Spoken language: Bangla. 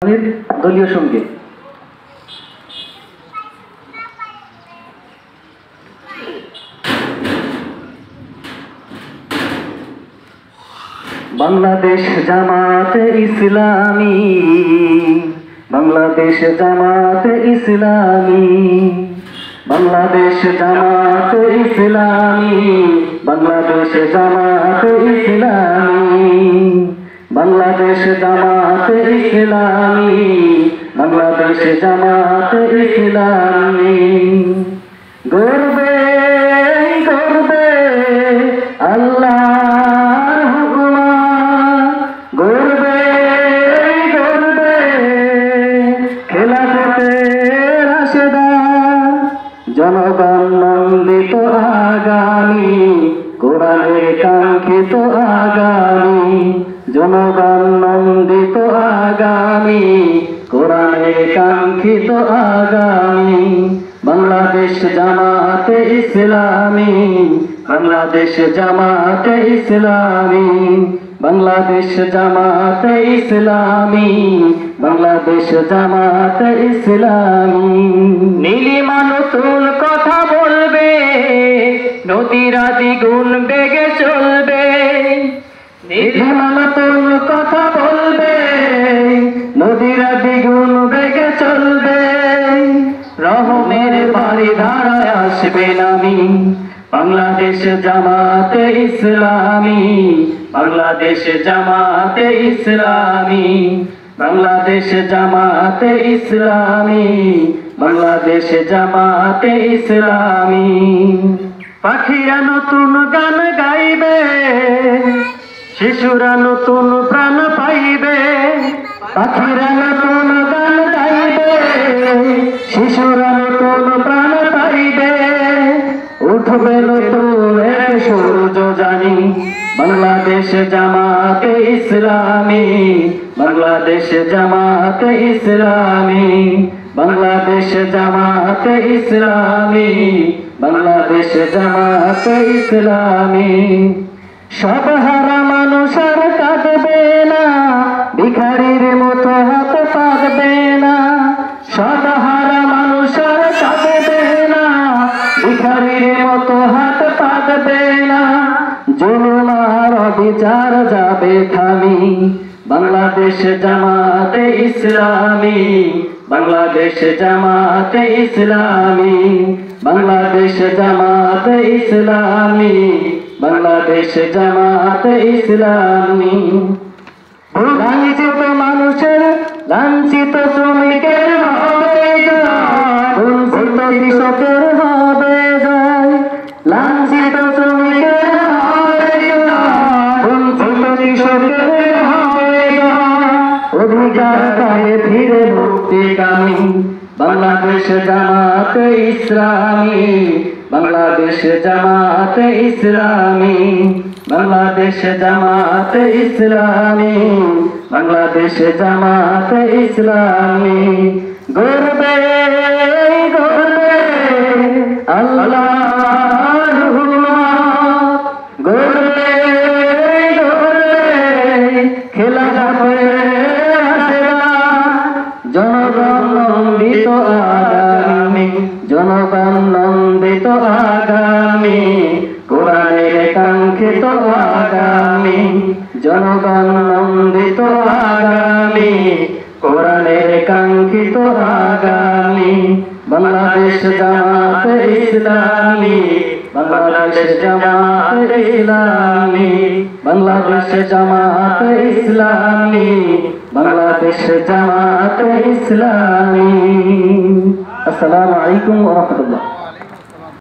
দলীয় সঙ্গীত। বাংলাদেশ জামাতে ইসলামী, বাংলাদেশ জামাতে ইসলামী, বাংলাদেশ জামাতে ইসলামী, বাংলাদেশ জামাতে ইসলামী, বাংলাদেশ জামাতে ইসলামী, বাংলাদেশ জামাতে ইসলামী। গর্বে গর্বে আল্লাহর হুকুমাত, গর্বে গর্বে খেলাফতে রাশেদান, জনগণ নন্দিত আগামী, কোরআনের কাঙ্ক্ষিত আগামী, জনগণ নন্দিত আগামী, কোরআনের কাঙ্ক্ষিত আগামী। বাংলাদেশ জামাতে ইসলামী, বাংলাদেশ জামাতে ইসলামী, বাংলাদেশ জামাতে ইসলামী, বাংলাদেশ জামাতে ইসলামী। নীলিমা নতুন কথা বলবে, নদীরা দ্বিগুণ বেগে চলবে, নীলিমা নতুন কথা বলবে, নদীরা দ্বিগুণ বেগে চলবে, রহমের বাড়ি ধারায় আসবে নামি। বাংলাদেশ জামাতে ইসলামী, বাংলাদেশ জামাতে ইসলামী, বাংলাদেশ জামাতে ইসলামী, বাংলাদেশ জামাতে ইসলামী। পাখিরা নতুন গান গাইবে, শিশুরা নতুন প্রাণ পাইবে, পাখিরা নতুন গান গাইবে, শিশুরা নতুন প্রাণ পাইবে, উঠবে নতুন এক সূর্য জানি। বাংলাদেশ জামাতে ইসলামী, বাংলাদেশ জামাতে ইসলামী, বাংলাদেশ জামাতে ইসলামী, বাংলাদেশ জামাতে ইসলামী। সব হারা মানুষ আর কাঁদবে না, ভিখারির মতো হাত পাতবে না, সব হারা মানুষ আর কাঁদবে না, ভিখারির মতো হাত পাতবে না, জুলুম আর অবিচার যাবে থামি। বাংলাদেশ জামাতে ইসলামী, বাংলাদেশ জামাতে ইসলামী, বাংলাদেশ জামাতে ইসলামী, বাংলাদেশ জামাতে ইসলামী। লাঞ্ছিত মানুষের, লাঞ্ছিত শ্রমিকের হবে জয়, বঞ্চিত কৃষকের হবে জয়, লাঞ্ছিত শ্রমিকের হবে জয়, বঞ্চিত কৃষকের হবে জয়, অধিকার পায়ে ফিরে মুক্তিকামী। বাংলাদেশ জামাতে ইসলামী, বাংলাদেশ জামাতে ইসলামী, বাংলাদেশ জামাতে ইসলামী, বাংলাদেশ জামাতে ইসলামী। গর্বে গর্বে আল্লাহর হুকুমাত, গর্বে গর্বে খেলাফতে রাশেদান, জনগণ নন্দিত আগামী, জনগণ নন্দিত আগামী, কোরআনের কাঙ্ক্ষিত আগামী, জনগণ নন্দিত আগামী, কোরআনের কাঙ্ক্ষিত আগামী। বাংলাদেশ জামাতে ইসলামী, বাংলাদেশ জামাতে ইসলামী, বাংলাদেশ জামাতে ইসলামী, বাংলাদেশ জামাতে ইসলামী। আসসালামু আলাইকুম ওয়া রাহমাতুল্লাহ।